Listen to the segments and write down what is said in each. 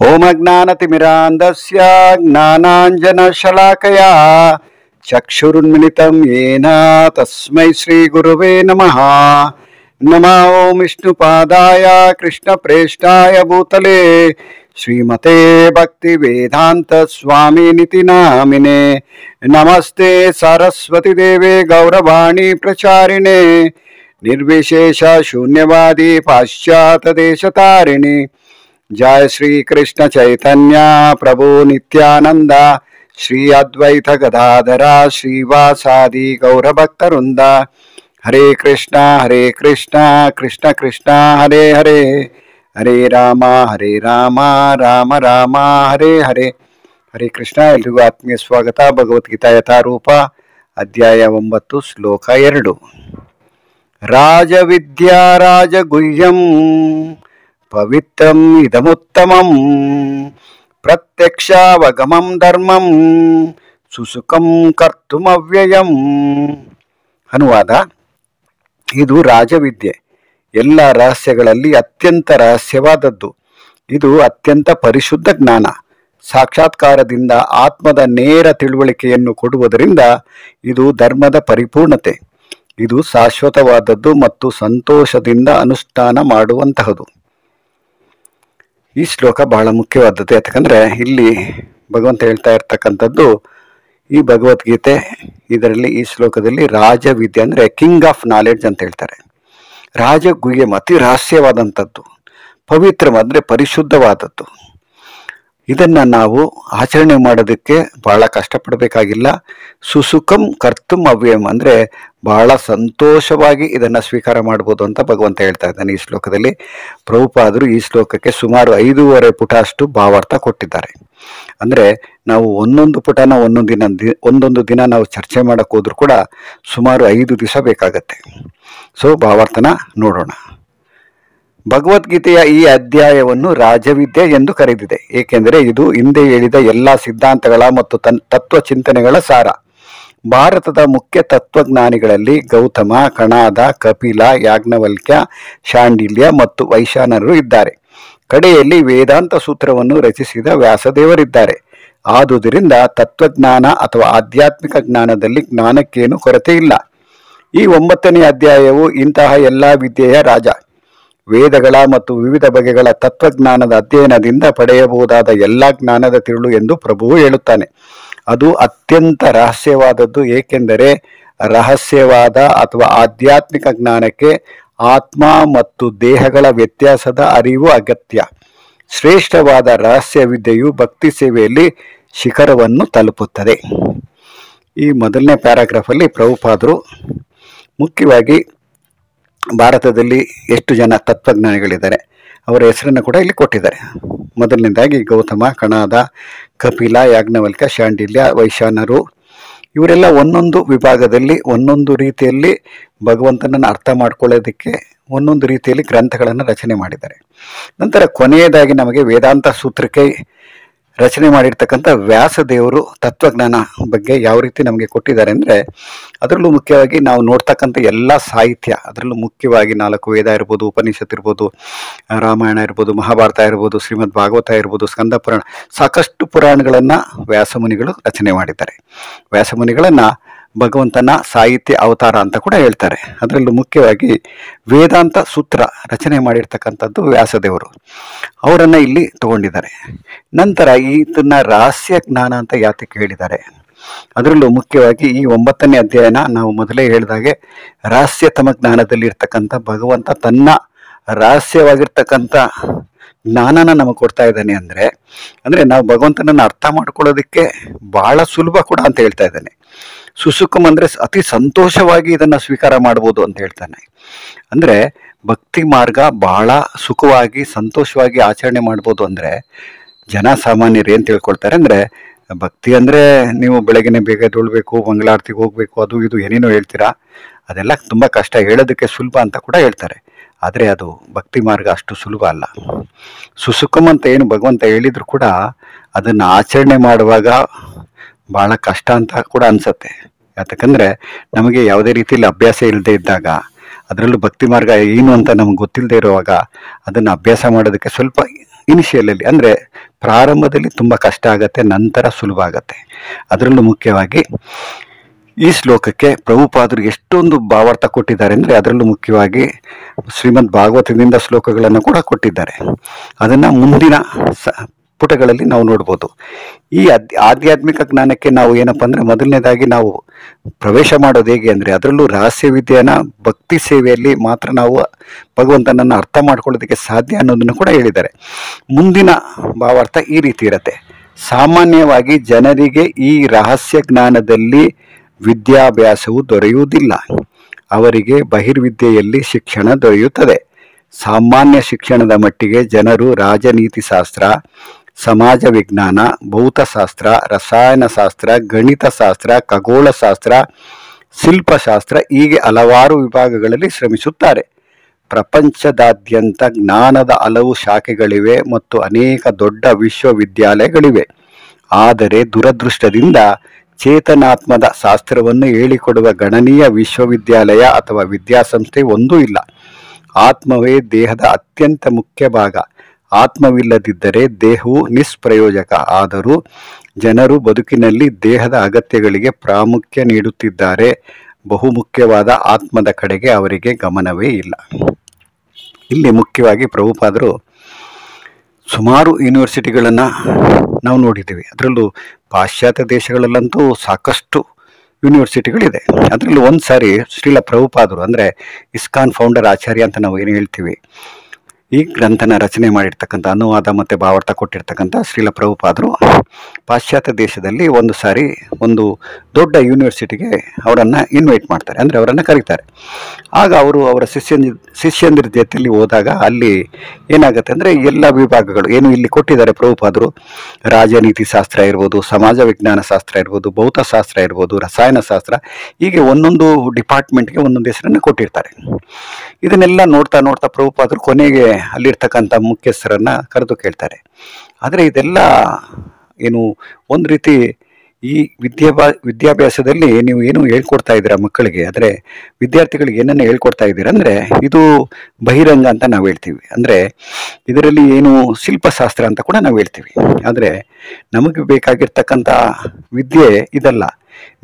ಓಂ ಅಜ್ಞಾನತಿಮಿರಾಂಧಸ್ಯ ಜ್ಞಾನಾಂಜನಶಲಾಕಯಾ ಚಕ್ಷುರುನ್ಮಿಲಿತಂ ಯೇನ ತಸ್ಮೈ ಶ್ರೀ ಗುರುವೇ ನಮಃ. ನಮಃ ಓಂ ವಿಷ್ಣುಪಾದಾಯ ಕೃಷ್ಣಪ್ರೇಷ್ಠಾಯ ಭೂತಲೇ ಶ್ರೀಮತೆ ಭಕ್ತಿ ವೇದಾಂತ ಸ್ವಾಮಿನಿತಿ ನಾಮಿನೇ. ನಮಸ್ತೆ ಸರಸ್ವತಿ ದೇವೆ ಗೌರವಾಣಿ ಪ್ರಚಾರಿಣೆ ನಿರ್ವಿಶೇಷ ಶೂನ್ಯವಾದಿ ಪಾಶ್ಚಾತ್ಯ ದೇಶತಾರಿಣಿ. जय श्री कृष्ण चैतन्य प्रभु नित्यानंद श्री अद्वैत गदाधरा श्रीवासादि गौरभक्तवृंद. हरे कृष्णा कृष्ण कृष्ण हरे हरे, हरे राम राम राम हरे हरे. हरे कृष्ण. एल्रिगू आत्मीय स्वागत. भगवद्गीता यथारूप अध्याय 9 श्लोक 2. राजविद्या राजगुह्यं ಪವಿತ್ರಂ ಇದಮುತ್ತಮಂ ಪ್ರತ್ಯಕ್ಷಾವಗಮಂ ಧರ್ಮಂ ಸುಸುಖಂ ಕರ್ತುಮವ್ಯಯಂ. ಅನುವಾದ: ಇದು ರಾಜವಿದ್ಯೆ, ಎಲ್ಲ ರಹಸ್ಯಗಳಲ್ಲಿ ಅತ್ಯಂತ ರಹಸ್ಯವಾದದ್ದು. ಇದು ಅತ್ಯಂತ ಪರಿಶುದ್ಧ ಜ್ಞಾನ. ಸಾಕ್ಷಾತ್ಕಾರದಿಂದ ಆತ್ಮದ ನೇರ ತಿಳುವಳಿಕೆಯನ್ನು ಕೊಡುವುದರಿಂದ ಇದು ಧರ್ಮದ ಪರಿಪೂರ್ಣತೆ. ಇದು ಶಾಶ್ವತವಾದದ್ದು ಮತ್ತು ಸಂತೋಷದಿಂದ ಅನುಷ್ಠಾನ ಮಾಡುವಂತಹದು. ಈ ಶ್ಲೋಕ ಬಹಳ ಮುಖ್ಯವಾದದ್ದು. ಯಾಕಂದರೆ ಇಲ್ಲಿ ಭಗವಂತ ಹೇಳ್ತಾ ಇರ್ತಕ್ಕಂಥದ್ದು, ಈ ಭಗವದ್ಗೀತೆ ಇದರಲ್ಲಿ ಈ ಶ್ಲೋಕದಲ್ಲಿ ರಾಜವಿದ್ಯೆ ಅಂದರೆ ಕಿಂಗ್ ಆಫ್ ನಾಲೆಡ್ಜ್ ಅಂತ ಹೇಳ್ತಾರೆ. ರಾಜಗುಹ್ಯಂ ಅತಿ ರಹಸ್ಯವಾದಂಥದ್ದು, ಪವಿತ್ರಂ ಅಂದರೆ ಪರಿಶುದ್ಧವಾದದ್ದು. ಇದನ್ನು ನಾವು ಆಚರಣೆ ಮಾಡೋದಕ್ಕೆ ಬಹಳ ಕಷ್ಟಪಡಬೇಕಾಗಿಲ್ಲ. ಸುಸುಖಂ ಕರ್ತುಂ ಅವ್ಯಯಂ ಅಂದರೆ ಬಹಳ ಸಂತೋಷವಾಗಿ ಇದನ್ನು ಸ್ವೀಕಾರ ಮಾಡ್ಬೋದು ಅಂತ ಭಗವಂತ ಹೇಳ್ತಾ ಇದ್ದಾನೆ ಈ ಶ್ಲೋಕದಲ್ಲಿ. ಪ್ರಭುಪಾದರು ಈ ಶ್ಲೋಕಕ್ಕೆ ಸುಮಾರು 5.5 ಪುಟ ಅಷ್ಟು ಭಾವಾರ್ಥ ಕೊಟ್ಟಿದ್ದಾರೆ. ಅಂದರೆ ನಾವು ಒಂದೊಂದು ಪುಟನ ಒಂದೊಂದು ದಿನ ನಾವು ಚರ್ಚೆ ಮಾಡೋಕ್ಕೆ ಹೋದ್ರೂ ಕೂಡ ಸುಮಾರು 5 ದಿವಸ ಬೇಕಾಗತ್ತೆ. ಸೊ ಭಾವಾರ್ಥನ ನೋಡೋಣ. ಭಗವದ್ಗೀತೆಯ ಈ ಅಧ್ಯಾಯವನ್ನು ರಾಜವಿದ್ಯೆ ಎಂದು ಕರೆದಿದೆ, ಏಕೆಂದರೆ ಇದು ಹಿಂದೆ ಹೇಳಿದ ಎಲ್ಲ ಸಿದ್ಧಾಂತಗಳ ಮತ್ತು ತತ್ವ ಚಿಂತನೆಗಳ ಸಾರ. ಭಾರತದ ಮುಖ್ಯ ತತ್ವಜ್ಞಾನಿಗಳಲ್ಲಿ ಗೌತಮ, ಕಣಾದ, ಕಪಿಲ, ಯಾಜ್ಞವಲ್ಕ್ಯ, ಶಾಂಡಿಲ್ಯ ಮತ್ತು ವೈಶಾನರರು ಇದ್ದಾರೆ. ಕಡೆಯಲ್ಲಿ ವೇದಾಂತ ಸೂತ್ರವನ್ನು ರಚಿಸಿದ ವ್ಯಾಸದೇವರಿದ್ದಾರೆ. ಆದುದರಿಂದ ತತ್ವಜ್ಞಾನ ಅಥವಾ ಆಧ್ಯಾತ್ಮಿಕ ಜ್ಞಾನದಲ್ಲಿ ಜ್ಞಾನಕ್ಕೇನು ಕೊರತೆ ಇಲ್ಲ. ಈ 9ನೇ ಅಧ್ಯಾಯವು ಇಂತಹ ಎಲ್ಲ ವಿದ್ಯೆಯ ರಾಜ. ವೇದಗಳ ಮತ್ತು ವಿವಿಧ ಬಗೆಗಳ ತತ್ವಜ್ಞಾನದ ಅಧ್ಯಯನದಿಂದ ಪಡೆಯಬಹುದಾದ ಎಲ್ಲ ಜ್ಞಾನದ ತಿರುಳು ಎಂದು ಪ್ರಭುವು ಹೇಳುತ್ತಾನೆ. ಅದು ಅತ್ಯಂತ ರಹಸ್ಯವಾದದ್ದು, ಏಕೆಂದರೆ ರಹಸ್ಯವಾದ ಅಥವಾ ಆಧ್ಯಾತ್ಮಿಕ ಜ್ಞಾನಕ್ಕೆ ಆತ್ಮ ಮತ್ತು ದೇಹಗಳ ವ್ಯತ್ಯಾಸದ ಅರಿವು ಅಗತ್ಯ. ಶ್ರೇಷ್ಠವಾದ ರಹಸ್ಯ ವಿದ್ಯೆಯು ಭಕ್ತಿ ಸೇವೆಯಲ್ಲಿ ಶಿಖರವನ್ನು ತಲುಪುತ್ತದೆ. ಈ ಮೊದಲನೇ ಪ್ಯಾರಾಗ್ರಾಫಲ್ಲಿ ಪ್ರಭುಪಾದರು ಮುಖ್ಯವಾಗಿ ಭಾರತದಲ್ಲಿ ಎಷ್ಟು ಜನ ತತ್ವಜ್ಞಾನಿಗಳಿದ್ದಾರೆ ಅವರ ಹೆಸರನ್ನು ಕೂಡ ಇಲ್ಲಿ ಕೊಟ್ಟಿದ್ದಾರೆ. ಮೊದಲನೇದಾಗಿ ಗೌತಮ, ಕಣಾದ, ಕಪಿಲ, ಯಾಜ್ಞವಲ್ಕ್ಯ, ಶಾಂಡಿಲ್ಯ, ವೈಶಾನರು. ಇವರೆಲ್ಲ ಒಂದೊಂದು ವಿಭಾಗದಲ್ಲಿ ಒಂದೊಂದು ರೀತಿಯಲ್ಲಿ ಭಗವಂತನನ್ನು ಅರ್ಥ ಮಾಡ್ಕೊಳ್ಳೋದಕ್ಕೆ ಒಂದೊಂದು ರೀತಿಯಲ್ಲಿ ಗ್ರಂಥಗಳನ್ನು ರಚನೆ ಮಾಡಿದ್ದಾರೆ. ನಂತರ ಕೊನೆಯದಾಗಿ ನಮಗೆ ವೇದಾಂತ ಸೂತ್ರಕ್ಕೆ ರಚನೆ ಮಾಡಿರ್ತಕ್ಕಂಥ ವ್ಯಾಸದೇವರು ತತ್ವಜ್ಞಾನ ಬಗ್ಗೆ ಯಾವ ರೀತಿ ನಮಗೆ ಕೊಟ್ಟಿದ್ದಾರೆ ಅಂದರೆ, ಅದರಲ್ಲೂ ಮುಖ್ಯವಾಗಿ ನಾವು ನೋಡ್ತಕ್ಕಂಥ ಎಲ್ಲ ಸಾಹಿತ್ಯ, ಅದರಲ್ಲೂ ಮುಖ್ಯವಾಗಿ 4 ವೇದ ಇರ್ಬೋದು, ಉಪನಿಷತ್ ಇರ್ಬೋದು, ರಾಮಾಯಣ ಇರ್ಬೋದು, ಮಹಾಭಾರತ ಇರ್ಬೋದು, ಶ್ರೀಮದ್ ಭಾಗವತ ಇರ್ಬೋದು, ಸ್ಕಂದ ಪುರಾಣ, ಸಾಕಷ್ಟು ಪುರಾಣಗಳನ್ನು ವ್ಯಾಸಮುನಿಗಳು ರಚನೆ ಮಾಡಿದ್ದಾರೆ. ವ್ಯಾಸಮುನಿಗಳನ್ನು ಭಗವಂತನ ಸಾಹಿತ್ಯ ಅವತಾರ ಅಂತ ಕೂಡ ಹೇಳ್ತಾರೆ. ಅದರಲ್ಲೂ ಮುಖ್ಯವಾಗಿ ವೇದಾಂತ ಸೂತ್ರ ರಚನೆ ಮಾಡಿರ್ತಕ್ಕಂಥದ್ದು ವ್ಯಾಸದೇವರು, ಅವರನ್ನು ಇಲ್ಲಿ ತಗೊಂಡಿದ್ದಾರೆ. ನಂತರ ಇದನ್ನ ರಹಸ್ಯ ಜ್ಞಾನ ಅಂತ ಯಾತಕ್ಕೆ ಹೇಳಿದ್ದಾರೆ, ಅದರಲ್ಲೂ ಮುಖ್ಯವಾಗಿ ಈ 9ನೇ ಅಧ್ಯಾಯನ ನಾವು ಮೊದಲೇ ಹೇಳಿದಾಗೆ ರಹಸ್ಯತಮ ಜ್ಞಾನದಲ್ಲಿ ಇರ್ತಕ್ಕಂಥ ಭಗವಂತ ತನ್ನ ರಹಸ್ಯವಾಗಿರ್ತಕ್ಕಂಥ ಜ್ಞಾನನ ನಮಗೆ ಕೊಡ್ತಾ ಇದ್ದಾನೆ. ಅಂದರೆ ನಾವು ಭಗವಂತನನ್ನು ಅರ್ಥ ಮಾಡ್ಕೊಳ್ಳೋದಕ್ಕೆ ಬಹಳ ಸುಲಭ ಕೂಡ ಅಂತ ಹೇಳ್ತಾ ಇದ್ದಾನೆ. ಸುಸುಖಂ ಅಂದರೆ ಅತಿ ಸಂತೋಷವಾಗಿ ಇದನ್ನು ಸ್ವೀಕಾರ ಮಾಡ್ಬೋದು ಅಂತ ಹೇಳ್ತಾನೆ. ಅಂದರೆ ಭಕ್ತಿ ಮಾರ್ಗ ಬಹಳ ಸುಖವಾಗಿ ಸಂತೋಷವಾಗಿ ಆಚರಣೆ ಮಾಡ್ಬೋದು. ಅಂದರೆ ಜನ ಸಾಮಾನ್ಯರು ಏನು ತಿಳ್ಕೊಳ್ತಾರೆ ಅಂದರೆ, ಭಕ್ತಿ ಅಂದರೆ ನೀವು ಬೆಳಗ್ಗೆನೆ ಬೇಗ ಎದ್ದೇಳಬೇಕು, ಮಂಗಳಾರತಿಗೆ ಹೋಗಬೇಕು, ಅದು ಇದು ಏನೇನೋ ಹೇಳ್ತೀರಾ, ಅದೆಲ್ಲ ತುಂಬ ಕಷ್ಟ, ಹೇಳೋದಕ್ಕೆ ಸುಲಭ ಅಂತ ಕೂಡ ಹೇಳ್ತಾರೆ. ಆದರೆ ಅದು ಭಕ್ತಿ ಮಾರ್ಗ ಅಷ್ಟು ಸುಲಭ ಅಲ್ಲ. ಸುಸುಖಂ ಅಂತ ಏನು ಭಗವಂತ ಹೇಳಿದ್ರು ಕೂಡ ಅದನ್ನು ಆಚರಣೆ ಮಾಡುವಾಗ ಭಾಳ ಕಷ್ಟ ಅಂತ ಕೂಡ ಅನಿಸುತ್ತೆ. ಯಾಕಂದರೆ ನಮಗೆ ಯಾವುದೇ ರೀತಿಯಲ್ಲಿ ಅಭ್ಯಾಸ ಇಲ್ಲದೆ ಇದ್ದಾಗ, ಅದರಲ್ಲೂ ಭಕ್ತಿ ಮಾರ್ಗ ಏನು ಅಂತ ನಮ್ಗೆ ಗೊತ್ತಿಲ್ಲದೆ ಇರುವಾಗ ಅದನ್ನು ಅಭ್ಯಾಸ ಮಾಡೋದಕ್ಕೆ ಸ್ವಲ್ಪ ಇನಿಷಿಯಲಲ್ಲಿ ಅಂದರೆ ಪ್ರಾರಂಭದಲ್ಲಿ ತುಂಬ ಕಷ್ಟ ಆಗತ್ತೆ, ನಂತರ ಸುಲಭ ಆಗತ್ತೆ. ಅದರಲ್ಲೂ ಮುಖ್ಯವಾಗಿ ಈ ಶ್ಲೋಕಕ್ಕೆ ಪ್ರಭುಪಾದರು ಎಷ್ಟೊಂದು ಭಾವಾರ್ಥ ಕೊಟ್ಟಿದ್ದಾರೆ ಅಂದರೆ, ಅದರಲ್ಲೂ ಮುಖ್ಯವಾಗಿ ಶ್ರೀಮದ್ ಭಾಗವತದಿಂದ ಶ್ಲೋಕಗಳನ್ನು ಕೂಡ ಕೊಟ್ಟಿದ್ದಾರೆ. ಅದನ್ನು ಮುಂದಿನ ಪುಟಗಳಲ್ಲಿ ನಾವು ನೋಡ್ಬೋದು. ಈ ಆಧ್ಯಾತ್ಮಿಕ ಜ್ಞಾನಕ್ಕೆ ನಾವು ಏನಪ್ಪ ಅಂದರೆ, ಮೊದಲನೇದಾಗಿ ನಾವು ಪ್ರವೇಶ ಮಾಡೋದು ಹೇಗೆ ಅಂದರೆ, ಅದರಲ್ಲೂ ರಹಸ್ಯ ವಿದ್ಯೆನ ಭಕ್ತಿ ಸೇವೆಯಲ್ಲಿ ಮಾತ್ರ ನಾವು ಭಗವಂತನನ್ನು ಅರ್ಥ ಮಾಡ್ಕೊಳ್ಳೋದಕ್ಕೆ ಸಾಧ್ಯ ಅನ್ನೋದನ್ನು ಕೂಡ ಹೇಳಿದ್ದಾರೆ. ಮುಂದಿನ ಭಾವಾರ್ಥ ಈ ರೀತಿ ಇರುತ್ತೆ: ಸಾಮಾನ್ಯವಾಗಿ ಜನರಿಗೆ ಈ ರಹಸ್ಯ ಜ್ಞಾನದಲ್ಲಿ ವಿದ್ಯಾಭ್ಯಾಸವು ದೊರೆಯುವುದಿಲ್ಲ. ಅವರಿಗೆ ಬಹಿರ್ವಿದ್ಯೆಯಲ್ಲಿ ಶಿಕ್ಷಣ ದೊರೆಯುತ್ತದೆ. ಸಾಮಾನ್ಯ ಶಿಕ್ಷಣದ ಮಟ್ಟಿಗೆ ಜನರು ರಾಜನೀತಿಶಾಸ್ತ್ರ, ಸಮಾಜ ವಿಜ್ಞಾನ, ಭೌತಶಾಸ್ತ್ರ, ರಸಾಯನಶಾಸ್ತ್ರ, ಗಣಿತಶಾಸ್ತ್ರ, ಖಗೋಳಶಾಸ್ತ್ರ, ಶಿಲ್ಪಶಾಸ್ತ್ರ ಹೀಗೆ ಹಲವಾರು ವಿಭಾಗಗಳಲ್ಲಿ ಶ್ರಮಿಸುತ್ತಾರೆ. ಪ್ರಪಂಚದಾದ್ಯಂತ ಜ್ಞಾನದ ಹಲವು ಶಾಖೆಗಳಿವೆ ಮತ್ತು ಅನೇಕ ದೊಡ್ಡ ವಿಶ್ವವಿದ್ಯಾಲಯಗಳಿವೆ. ಆದರೆ ದುರದೃಷ್ಟದಿಂದ ಚೇತನಾತ್ಮದ ಶಾಸ್ತ್ರವನ್ನು ಹೇಳಿಕೊಡುವ ಗಣನೀಯ ವಿಶ್ವವಿದ್ಯಾಲಯ ಅಥವಾ ವಿದ್ಯಾಸಂಸ್ಥೆ ಒಂದೂ ಇಲ್ಲ. ಆತ್ಮವೇ ದೇಹದ ಅತ್ಯಂತ ಮುಖ್ಯ ಭಾಗ. ಆತ್ಮವಿಲ್ಲದಿದ್ದರೆ ದೇಹವು ನಿಷ್ಪ್ರಯೋಜಕ. ಆದರೂ ಜನರು ಬದುಕಿನಲ್ಲಿ ದೇಹದ ಅಗತ್ಯಗಳಿಗೆ ಪ್ರಾಮುಖ್ಯ ನೀಡುತ್ತಿದ್ದಾರೆ. ಬಹುಮುಖ್ಯವಾದ ಆತ್ಮದ ಕಡೆಗೆ ಅವರಿಗೆ ಗಮನವೇ ಇಲ್ಲ. ಇಲ್ಲಿ ಮುಖ್ಯವಾಗಿ ಪ್ರಭುಪಾದರು ಸುಮಾರು ಯೂನಿವರ್ಸಿಟಿಗಳನ್ನು ನಾವು ನೋಡಿದ್ದೀವಿ. ಅದರಲ್ಲೂ ಪಾಶ್ಚಾತ್ಯ ದೇಶಗಳಲ್ಲಂತೂ ಸಾಕಷ್ಟು ಯೂನಿವರ್ಸಿಟಿಗಳಿದೆ. ಅದರಲ್ಲೂ ಒಂದು ಸಾರಿ ಶ್ರೀಲ ಪ್ರಭುಪಾದರು ಅಂದರೆ ಇಸ್ಕಾನ್ ಫೌಂಡರ್ ಆಚಾರ್ಯ ಅಂತ ನಾವು ಏನು ಹೇಳ್ತೀವಿ, ಈ ಗ್ರಂಥನ ರಚನೆ ಮಾಡಿರ್ತಕ್ಕಂಥ, ಅನುವಾದ ಮತ್ತು ಭಾವಾರ್ಥ ಕೊಟ್ಟಿರ್ತಕ್ಕಂಥ ಶ್ರೀಲ ಪ್ರಭುಪಾದರು ಪಾಶ್ಚಾತ್ಯ ದೇಶದಲ್ಲಿ ಒಂದು ಸಾರಿ ಒಂದು ದೊಡ್ಡ ಯೂನಿವರ್ಸಿಟಿಗೆ ಅವರನ್ನು ಇನ್ವೈಟ್ ಮಾಡ್ತಾರೆ, ಅಂದರೆ ಅವರನ್ನು ಕರೀತಾರೆ. ಆಗ ಅವರು ಅವರ ಶಿಷ್ಯಂದಿರ ಜೊತೆಯಲ್ಲಿ ಹೋದಾಗ ಅಲ್ಲಿ ಏನಾಗುತ್ತೆ ಅಂದರೆ, ಎಲ್ಲ ವಿಭಾಗಗಳು ಏನು ಇಲ್ಲಿ ಕೊಟ್ಟಿದ್ದಾರೆ ಪ್ರಭುಪಾದರು, ರಾಜನೀತಿ ಶಾಸ್ತ್ರ ಇರ್ಬೋದು, ಸಮಾಜ ವಿಜ್ಞಾನ ಶಾಸ್ತ್ರ ಇರ್ಬೋದು, ಭೌತಶಾಸ್ತ್ರ ಇರ್ಬೋದು, ರಸಾಯನಶಾಸ್ತ್ರ, ಹೀಗೆ ಒಂದೊಂದು ಡಿಪಾರ್ಟ್ಮೆಂಟ್ಗೆ ಒಂದೊಂದು ಹೆಸರನ್ನು ಕೊಟ್ಟಿರ್ತಾರೆ. ಇದನ್ನೆಲ್ಲ ನೋಡ್ತಾ ನೋಡ್ತಾ ಪ್ರಭುಪಾದರು ಕೊನೆಗೆ ಅಲ್ಲಿರ್ತಕ್ಕಂಥ ಮುಖ್ಯಸ್ಥರನ್ನು ಕರೆದು ಕೇಳ್ತಾರೆ. ಆದರೆ ಇದೆಲ್ಲ ಏನು ಒಂದು ರೀತಿ ಈ ವಿದ್ಯಾಭ್ಯಾಸದಲ್ಲಿ ನೀವು ಏನು ಹೇಳ್ಕೊಡ್ತಾ ಇದ್ದೀರಾ ಮಕ್ಕಳಿಗೆ, ಅಂದರೆ ವಿದ್ಯಾರ್ಥಿಗಳಿಗೆ ಏನನ್ನು ಹೇಳ್ಕೊಡ್ತಾ ಇದ್ದೀರಾ ಅಂದರೆ, ಇದು ಬಹಿರಂಗ ಅಂತ ನಾವು ಹೇಳ್ತೀವಿ. ಅಂದರೆ ಇದರಲ್ಲಿ ಏನು ಶಿಲ್ಪಶಾಸ್ತ್ರ ಅಂತ ಕೂಡ ನಾವು ಹೇಳ್ತೀವಿ. ಆದರೆ ನಮಗೆ ಬೇಕಾಗಿರ್ತಕ್ಕಂಥ ವಿದ್ಯೆ ಇದಲ್ಲ.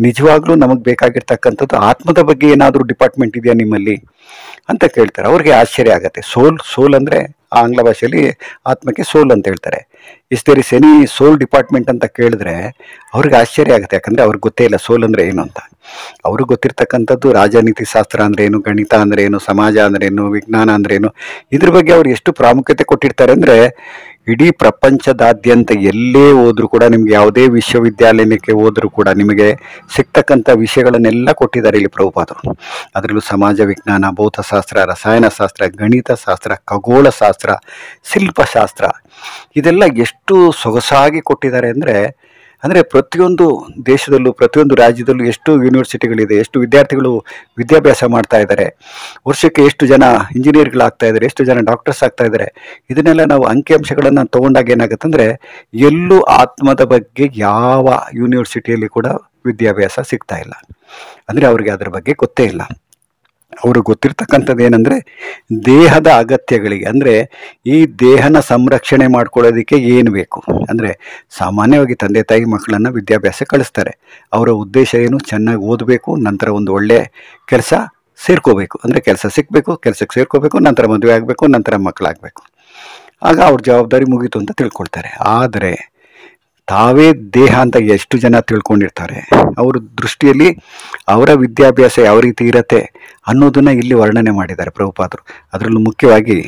ನಿಜವಾಗ್ಲೂ ನಮಗೆ ಬೇಕಾಗಿರ್ತಕ್ಕಂಥದ್ದು ಆತ್ಮದ ಬಗ್ಗೆ ಏನಾದರೂ ಡಿಪಾರ್ಟ್ಮೆಂಟ್ ಇದೆಯಾ ನಿಮ್ಮಲ್ಲಿ ಅಂತ ಕೇಳ್ತಾರೆ. ಅವ್ರಿಗೆ ಆಶ್ಚರ್ಯ ಆಗುತ್ತೆ. ಸೋಲ್ ಅಂದರೆ ಆಂಗ್ಲ ಭಾಷೆಯಲ್ಲಿ ಆತ್ಮಕ್ಕೆ ಸೋಲ್ ಅಂತ ಹೇಳ್ತಾರೆ. Is there is any soul department ಅಂತ ಕೇಳಿದ್ರೆ ಅವ್ರಿಗೆ ಆಶ್ಚರ್ಯ ಆಗುತ್ತೆ. ಯಾಕಂದರೆ ಅವ್ರಿಗೆ ಗೊತ್ತೇ ಇಲ್ಲ ಸೋಲ್ ಅಂದರೆ ಏನು ಅಂತ. ಅವ್ರಿಗೆ ಗೊತ್ತಿರ್ತಕ್ಕಂಥದ್ದು ರಾಜನೀತಿ ಶಾಸ್ತ್ರ ಅಂದರೆ ಏನು, ಗಣಿತ ಅಂದರೆ ಏನು, ಸಮಾಜ ಅಂದರೆ ಏನು, ವಿಜ್ಞಾನ ಅಂದರೆ ಏನು, ಇದ್ರ ಬಗ್ಗೆ ಅವ್ರು ಎಷ್ಟು ಪ್ರಾಮುಖ್ಯತೆ ಕೊಟ್ಟಿರ್ತಾರೆ ಅಂದರೆ, ಇಡೀ ಪ್ರಪಂಚದಾದ್ಯಂತ ಎಲ್ಲೇ ಹೋದರೂ ಕೂಡ, ನಿಮ್ಗೆ ಯಾವುದೇ ವಿಶ್ವವಿದ್ಯಾಲಯಕ್ಕೆ ಹೋದರೂ ಕೂಡ ನಿಮಗೆ ಸಿಗ್ತಕ್ಕಂಥ ವಿಷಯಗಳನ್ನೆಲ್ಲ ಕೊಟ್ಟಿದ್ದಾರೆ ಇಲ್ಲಿ ಪ್ರಭುಪಾದರು. ಅದರಲ್ಲೂ ಸಮಾಜ ವಿಜ್ಞಾನ, ಭೌತಶಾಸ್ತ್ರ, ರಸಾಯನಶಾಸ್ತ್ರ, ಗಣಿತಶಾಸ್ತ್ರ, ಖಗೋಳಶಾಸ್ತ್ರ, ಶಿಲ್ಪಶಾಸ್ತ್ರ, ಇದೆಲ್ಲ ಎಷ್ಟು ಸೊಗಸಾಗಿ ಕೊಟ್ಟಿದ್ದಾರೆ ಅಂದರೆ ಪ್ರತಿಯೊಂದು ದೇಶದಲ್ಲೂ ಪ್ರತಿಯೊಂದು ರಾಜ್ಯದಲ್ಲೂ ಎಷ್ಟು ಯೂನಿವರ್ಸಿಟಿಗಳಿದೆ, ಎಷ್ಟು ವಿದ್ಯಾರ್ಥಿಗಳು ವಿದ್ಯಾಭ್ಯಾಸ ಮಾಡ್ತಾ ಇದ್ದಾರೆ, ವರ್ಷಕ್ಕೆ ಎಷ್ಟು ಜನ ಇಂಜಿನಿಯರ್ಗಳಾಗ್ತಾ ಇದ್ದಾರೆ, ಎಷ್ಟು ಜನ ಡಾಕ್ಟರ್ಸ್ ಆಗ್ತಾ ಇದ್ದಾರೆ. ಇದನ್ನೆಲ್ಲ ನಾವು ಅಂಕಿಅಂಶಗಳನ್ನು ತೊಗೊಂಡಾಗ ಏನಾಗುತ್ತೆ ಅಂದರೆ, ಎಲ್ಲೂ ಆತ್ಮದ ಬಗ್ಗೆ ಯಾವ ಯೂನಿವರ್ಸಿಟಿಯಲ್ಲಿ ಕೂಡ ವಿದ್ಯಾಭ್ಯಾಸ ಸಿಗ್ತಾ ಇಲ್ಲ. ಅಂದರೆ ಅವ್ರಿಗೆ ಅದರ ಬಗ್ಗೆ ಗೊತ್ತೇ ಇಲ್ಲ. ಅವ್ರಿಗೆ ಗೊತ್ತಿರ್ತಕ್ಕಂಥದ್ದು ಏನಂದರೆ, ದೇಹದ ಅಗತ್ಯಗಳಿಗೆ, ಅಂದರೆ ಈ ದೇಹನ ಸಂರಕ್ಷಣೆ ಮಾಡ್ಕೊಳ್ಳೋದಕ್ಕೆ ಏನು ಬೇಕು ಅಂದರೆ, ಸಾಮಾನ್ಯವಾಗಿ ತಂದೆ ತಾಯಿ ಮಕ್ಕಳನ್ನು ವಿದ್ಯಾಭ್ಯಾಸ ಕಳಿಸ್ತಾರೆ. ಅವರ ಉದ್ದೇಶ ಏನು, ಚೆನ್ನಾಗಿ ಓದಬೇಕು, ನಂತರ ಒಂದು ಒಳ್ಳೆಯ ಕೆಲಸ ಸೇರ್ಕೋಬೇಕು, ಅಂದರೆ ಕೆಲಸ ಸಿಗಬೇಕು, ಕೆಲಸಕ್ಕೆ ಸೇರ್ಕೋಬೇಕು, ನಂತರ ಮದುವೆ ಆಗಬೇಕು, ನಂತರ ಮಕ್ಕಳಾಗಬೇಕು, ಆಗ ಅವ್ರ ಜವಾಬ್ದಾರಿ ಮುಗೀತು ಅಂತ ತಿಳ್ಕೊಳ್ತಾರೆ. ಆದರೆ ತಾವೇ ದೇಹ ಅಂತ ಎಷ್ಟು ಜನ ತಿಳ್ಕೊಂಡಿರ್ತಾರೆ. ಅವ್ರ ದೃಷ್ಟಿಯಲ್ಲಿ ಅವರ ವಿದ್ಯಾಭ್ಯಾಸ ಯಾವ ರೀತಿ ಇರತ್ತೆ ಅನ್ನೋದನ್ನು ಇಲ್ಲಿ ವರ್ಣನೆ ಮಾಡಿದ್ದಾರೆ ಪ್ರಭುಪಾದರು. ಅದರಲ್ಲೂ ಮುಖ್ಯವಾಗಿ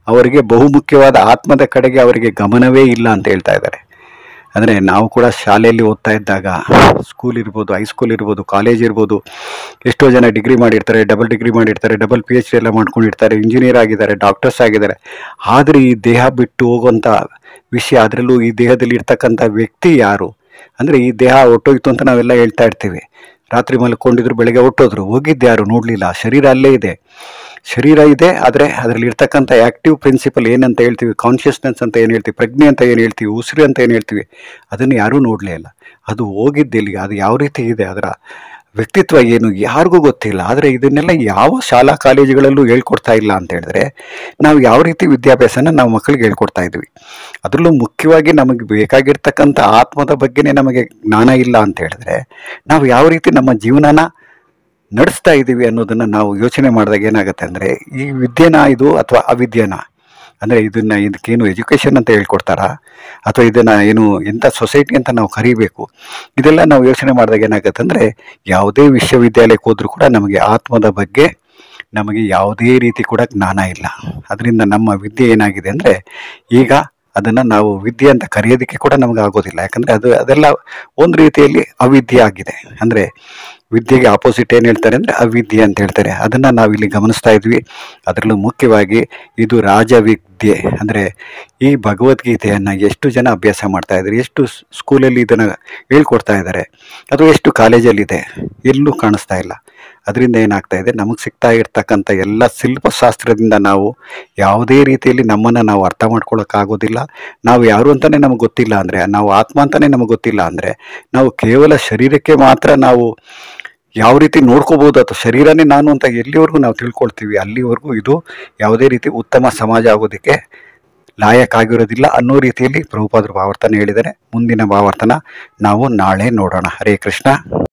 ಅವರಿಗೆ ಬಹುಮುಖ್ಯವಾದ ಆತ್ಮದ ಕಡೆಗೆ ಅವರಿಗೆ ಗಮನವೇ ಇಲ್ಲ ಅಂತ ಹೇಳ್ತಾ ಇದ್ದಾರೆ. ಅಂದರೆ ನಾವು ಕೂಡ ಶಾಲೆಯಲ್ಲಿ ಓದ್ತಾ ಇದ್ದಾಗ, ಸ್ಕೂಲ್ ಇರ್ಬೋದು, ಹೈಸ್ಕೂಲ್ ಇರ್ಬೋದು, ಕಾಲೇಜ್ ಇರ್ಬೋದು, ಎಷ್ಟೋ ಜನ ಡಿಗ್ರಿ ಮಾಡಿರ್ತಾರೆ, ಡಬಲ್ ಡಿಗ್ರಿ ಮಾಡಿರ್ತಾರೆ, ಡಬಲ್ PhD ಎಲ್ಲ ಮಾಡ್ಕೊಂಡಿರ್ತಾರೆ, ಇಂಜಿನಿಯರ್ ಆಗಿದ್ದಾರೆ, ಡಾಕ್ಟರ್ಸ್ ಆಗಿದ್ದಾರೆ. ಆದರೆ ಈ ದೇಹ ಬಿಟ್ಟು ಹೋಗುವಂಥ ವಿಷಯ, ಅದರಲ್ಲೂ ಈ ದೇಹದಲ್ಲಿ ಇರ್ತಕ್ಕಂಥ ವ್ಯಕ್ತಿ ಯಾರು ಅಂದರೆ, ಈ ದೇಹ ಹೊಟ್ಟೋಯ್ತು ಅಂತ ನಾವೆಲ್ಲ ಹೇಳ್ತಾ ಇರ್ತೀವಿ. ರಾತ್ರಿ ಮಲ್ಕೊಂಡಿದ್ರು, ಬೆಳಗ್ಗೆ ಹೊಟ್ಟೋದ್ರು, ಹೋಗಿದ್ದು ಯಾರು ನೋಡಲಿಲ್ಲ. ಶರೀರ ಅಲ್ಲೇ ಇದೆ, ಶರೀರ ಇದೆ. ಆದರೆ ಅದರಲ್ಲಿ ಇರ್ತಕ್ಕಂಥ ಆ್ಯಕ್ಟಿವ್ ಪ್ರಿನ್ಸಿಪಲ್ ಏನಂತ ಹೇಳ್ತೀವಿ, ಕಾನ್ಷಿಯಸ್ನೆಸ್ ಅಂತ ಏನು ಹೇಳ್ತೀವಿ, ಪ್ರಜ್ಞೆ ಅಂತ ಏನು ಹೇಳ್ತೀವಿ, ಉಸಿರು ಅಂತ ಏನು ಹೇಳ್ತೀವಿ, ಅದನ್ನು ಯಾರೂ ನೋಡಲೇ ಇಲ್ಲ. ಅದು ಹೋಗಿದ್ದೆಲ್ಲಿಗೆ, ಅದು ಯಾವ ರೀತಿ ಇದೆ, ಅದರ ವ್ಯಕ್ತಿತ್ವ ಏನು ಯಾರಿಗೂ ಗೊತ್ತಿಲ್ಲ. ಆದರೆ ಇದನ್ನೆಲ್ಲ ಯಾವ ಶಾಲಾ ಕಾಲೇಜುಗಳಲ್ಲೂ ಹೇಳ್ಕೊಡ್ತಾ ಇಲ್ಲ ಅಂತ ಹೇಳಿದ್ರೆ ನಾವು ಯಾವ ರೀತಿ ವಿದ್ಯಾಭ್ಯಾಸನ ನಾವು ಮಕ್ಕಳಿಗೆ ಹೇಳ್ಕೊಡ್ತಾ ಇದ್ವಿ. ಅದರಲ್ಲೂ ಮುಖ್ಯವಾಗಿ ನಮಗೆ ಬೇಕಾಗಿರ್ತಕ್ಕಂಥ ಆತ್ಮದ ಬಗ್ಗೆನೇ ನಮಗೆ ಜ್ಞಾನ ಇಲ್ಲ ಅಂತ ಹೇಳಿದ್ರೆ ನಾವು ಯಾವ ರೀತಿ ನಮ್ಮ ಜೀವನನ ನಡೆಸ್ತಾ ಇದ್ದೀವಿ ಅನ್ನೋದನ್ನು ನಾವು ಯೋಚನೆ ಮಾಡಿದಾಗ ಏನಾಗುತ್ತೆ ಅಂದರೆ, ಈ ವಿದ್ಯೆನ ಇದು ಅಥವಾ ಅವಿದ್ಯೆನ, ಅಂದರೆ ಇದಕ್ಕೇನು ಎಜುಕೇಷನ್ ಅಂತ ಹೇಳ್ಕೊಡ್ತಾರಾ ಅಥವಾ ಇದನ್ನು ಏನು ಎಂಥ ಸೊಸೈಟಿ ಅಂತ ನಾವು ಕರಿಬೇಕು, ಇದೆಲ್ಲ ನಾವು ಯೋಚನೆ ಮಾಡಿದಾಗ ಏನಾಗುತ್ತೆ ಅಂದರೆ, ಯಾವುದೇ ವಿಶ್ವವಿದ್ಯಾಲಯಕ್ಕೆ ಹೋದರೂ ಕೂಡ ನಮಗೆ ಆತ್ಮದ ಬಗ್ಗೆ ನಮಗೆ ಯಾವುದೇ ರೀತಿ ಕೂಡ ಜ್ಞಾನ ಇಲ್ಲ. ಅದರಿಂದ ನಮ್ಮ ವಿದ್ಯೆ ಏನಾಗಿದೆ ಅಂದರೆ, ಈಗ ಅದನ್ನು ನಾವು ವಿದ್ಯೆ ಅಂತ ಕರೆಯೋದಕ್ಕೆ ಕೂಡ ನಮಗೆ ಆಗೋದಿಲ್ಲ. ಯಾಕಂದರೆ ಅದೆಲ್ಲ ಒಂದು ರೀತಿಯಲ್ಲಿ ಅವಿದ್ಯೆ ಆಗಿದೆ. ಅಂದರೆ ವಿದ್ಯೆಗೆ ಆಪೋಸಿಟ್ ಏನು ಹೇಳ್ತಾರೆ ಅಂದರೆ ಅವಿದ್ಯೆ ಅಂತ ಹೇಳ್ತಾರೆ. ಅದನ್ನು ನಾವಿಲ್ಲಿ ಗಮನಿಸ್ತಾ ಇದ್ವಿ. ಅದರಲ್ಲೂ ಮುಖ್ಯವಾಗಿ ಇದು ರಾಜವಿದ್ಯೆ. ಅಂದರೆ ಈ ಭಗವದ್ಗೀತೆಯನ್ನು ಎಷ್ಟು ಜನ ಅಭ್ಯಾಸ ಮಾಡ್ತಾ ಇದ್ದಾರೆ, ಎಷ್ಟು ಸ್ಕೂಲಲ್ಲಿ ಇದನ್ನು ಹೇಳ್ಕೊಡ್ತಾ ಇದ್ದಾರೆ, ಅದು ಎಷ್ಟು ಕಾಲೇಜಲ್ಲಿದೆ, ಎಲ್ಲೂ ಕಾಣಿಸ್ತಾ ಇಲ್ಲ. ಅದರಿಂದ ಏನಾಗ್ತಾ ಇದೆ, ನಮಗೆ ಸಿಗ್ತಾ ಇರ್ತಕ್ಕಂಥ ಎಲ್ಲ ಶಿಲ್ಪಶಾಸ್ತ್ರದಿಂದ ನಾವು ಯಾವುದೇ ರೀತಿಯಲ್ಲಿ ನಮ್ಮನ್ನು ನಾವು ಅರ್ಥ ಮಾಡ್ಕೊಳ್ಳೋಕ್ಕಾಗೋದಿಲ್ಲ. ನಾವು ಯಾರು ಅಂತಲೇ ನಮಗೆ ಗೊತ್ತಿಲ್ಲ ಅಂದರೆ, ನಾವು ಆತ್ಮ ಅಂತಲೇ ನಮಗೆ ಗೊತ್ತಿಲ್ಲ ಅಂದರೆ, ನಾವು ಕೇವಲ ಶರೀರಕ್ಕೆ ಮಾತ್ರ ನಾವು ಯಾವ ರೀತಿ ನೋಡ್ಕೋಬೋದು ಅಥವಾ ಶರೀರನೇ ನಾನು ಅಂತ ಎಲ್ಲಿವರೆಗೂ ನಾವು ತಿಳ್ಕೊಳ್ತೀವಿ ಅಲ್ಲಿವರೆಗೂ ಇದು ಯಾವುದೇ ರೀತಿ ಉತ್ತಮ ಸಮಾಜ ಆಗೋದಕ್ಕೆ ಲಾಯಕ್ಕಾಗಿರೋದಿಲ್ಲ ಅನ್ನೋ ರೀತಿಯಲ್ಲಿ ಪ್ರಭುಪಾದರು ಭಾವಾರ್ಥನ ಹೇಳಿದರೆ. ಮುಂದಿನ ಭಾವಾರ್ಥನ ನಾವು ನಾಳೆ ನೋಡೋಣ. ಹರೇ ಕೃಷ್ಣ.